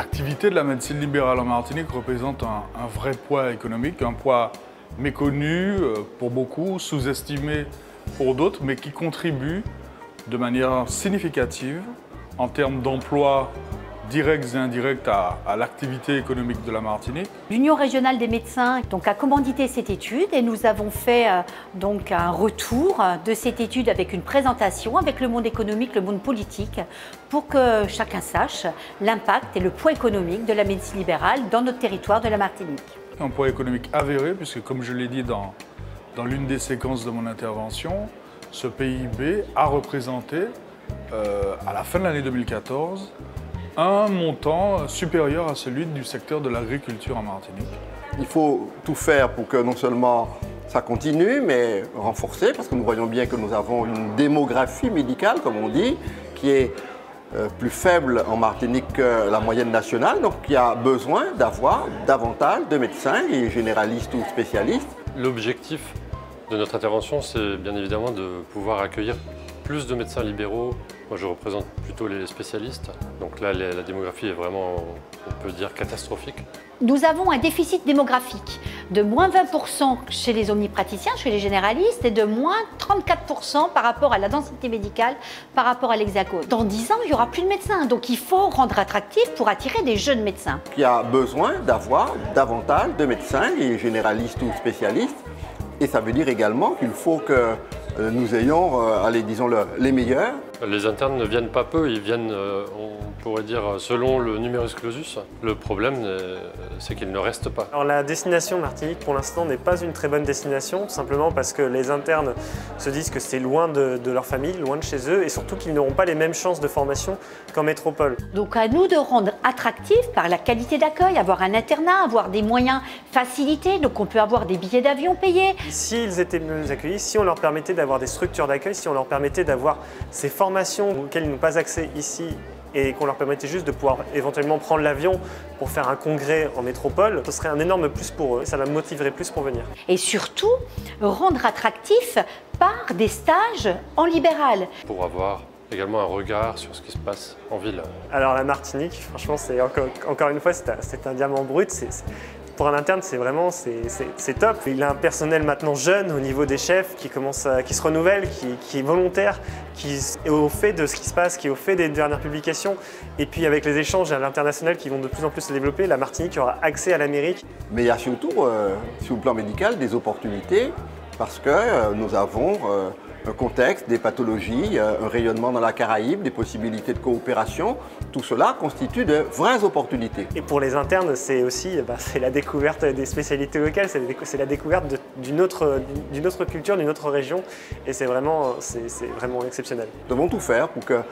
L'activité de la médecine libérale en Martinique représente un vrai poids économique, un poids méconnu pour beaucoup, sous-estimé pour d'autres, mais qui contribue de manière significative en termes d'emplois directs et indirects à l'activité économique de la Martinique. L'Union régionale des médecins a commandité cette étude et nous avons fait un retour de cette étude avec une présentation avec le monde économique, le monde politique, pour que chacun sache l'impact et le poids économique de la médecine libérale dans notre territoire de la Martinique. Un poids économique avéré, puisque comme je l'ai dit dans l'une des séquences de mon intervention, ce PIB a représenté à la fin de l'année 2014 un montant supérieur à celui du secteur de l'agriculture en Martinique. Il faut tout faire pour que non seulement ça continue, mais renforcer, parce que nous voyons bien que nous avons une démographie médicale, comme on dit, qui est plus faible en Martinique que la moyenne nationale, donc il y a besoin d'avoir davantage de médecins, et généralistes ou spécialistes. L'objectif de notre intervention, c'est bien évidemment de pouvoir accueillir plus de médecins libéraux. Moi, je représente plutôt les spécialistes. Donc là, la démographie est vraiment, on peut dire, catastrophique. Nous avons un déficit démographique de moins 20% chez les omnipraticiens, chez les généralistes, et de moins 34% par rapport à la densité médicale, par rapport à l'Hexagone. Dans 10 ans, il n'y aura plus de médecins. Donc il faut rendre attractif pour attirer des jeunes médecins. Il y a besoin d'avoir davantage de médecins, et généralistes ou spécialistes. Et ça veut dire également qu'il faut que nous ayons, disons, les meilleurs. Les internes ne viennent pas peu, ils viennent, on pourrait dire, selon le numerus clausus. Le problème, c'est qu'ils ne restent pas. Alors la destination Martinique, pour l'instant, n'est pas une très bonne destination, tout simplement parce que les internes se disent que c'est loin de leur famille, loin de chez eux, et surtout qu'ils n'auront pas les mêmes chances de formation qu'en métropole. Donc à nous de rendre attractif par la qualité d'accueil, avoir un internat, avoir des moyens facilités, donc on peut avoir des billets d'avion payés. S'ils étaient mieux accueillis, si on leur permettait d'avoir des structures d'accueil, si on leur permettait d'avoir ces formations auxquelles ils n'ont pas accès ici, et qu'on leur permettait juste de pouvoir éventuellement prendre l'avion pour faire un congrès en métropole, ce serait un énorme plus pour eux, ça la motiverait plus pour venir. Et surtout, rendre attractif par des stages en libéral. Pour avoir également un regard sur ce qui se passe en ville. Alors la Martinique, franchement, c'est encore une fois, c'est un diamant brut. Pour un interne, c'est vraiment top. Il a un personnel maintenant jeune au niveau des chefs qui se renouvelle, qui est volontaire, qui est au fait de ce qui se passe, qui est au fait des dernières publications. Et puis avec les échanges à l'international qui vont de plus en plus se développer, la Martinique aura accès à l'Amérique. Mais il y a surtout, sur le plan médical, des opportunités parce que nous avons un contexte, des pathologies, un rayonnement dans la Caraïbe, des possibilités de coopération. Tout cela constitue de vraies opportunités. Et pour les internes, c'est aussi c'est la découverte des spécialités locales, c'est la découverte d'une autre culture, d'une autre région. Et c'est vraiment exceptionnel. Nous devons tout faire pour que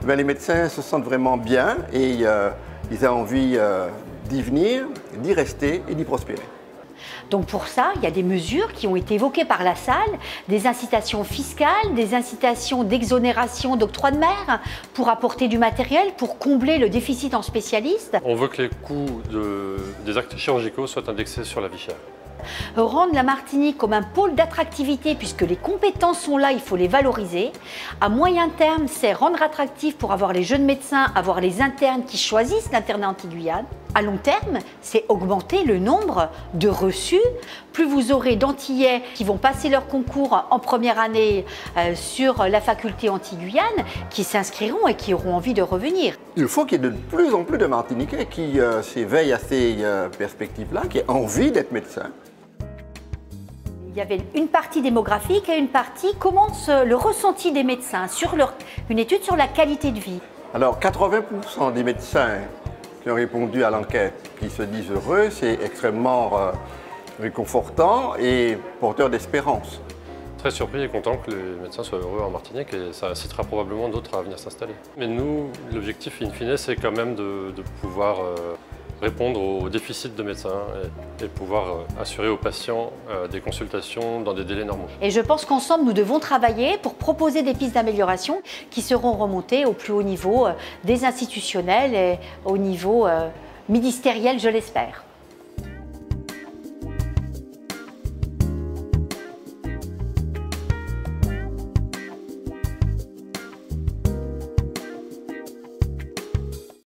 les médecins se sentent vraiment bien et ils aient envie d'y venir, d'y rester et d'y prospérer. Donc pour ça, il y a des mesures qui ont été évoquées par la salle, des incitations fiscales, des incitations d'exonération d'octroi de mer pour apporter du matériel, pour combler le déficit en spécialistes. On veut que les coûts des actes chirurgicaux soient indexés sur la vie chère. Rendre la Martinique comme un pôle d'attractivité, puisque les compétences sont là, il faut les valoriser. À moyen terme, c'est rendre attractif pour avoir les jeunes médecins, avoir les internes qui choisissent l'internat Antilles-Guyane. À long terme, c'est augmenter le nombre de reçus. Plus vous aurez d'Antillais qui vont passer leur concours en première année sur la faculté Antilles-Guyane, qui s'inscriront et qui auront envie de revenir. Il faut qu'il y ait de plus en plus de Martiniquais qui s'éveillent à ces perspectives-là, qui aient envie d'être médecins. Il y avait une partie démographique et une partie comment le ressenti des médecins sur une étude sur la qualité de vie. Alors 80% des médecins qui ont répondu à l'enquête qui se disent heureux, c'est extrêmement réconfortant et porteur d'espérance. Très surpris et content que les médecins soient heureux en Martinique et ça incitera probablement d'autres à venir s'installer. Mais nous, l'objectif in fine, c'est quand même de pouvoir répondre aux déficits de médecins et pouvoir assurer aux patients des consultations dans des délais normaux. Et je pense qu'ensemble, nous devons travailler pour proposer des pistes d'amélioration qui seront remontées au plus haut niveau des institutionnels et au niveau ministériel, je l'espère.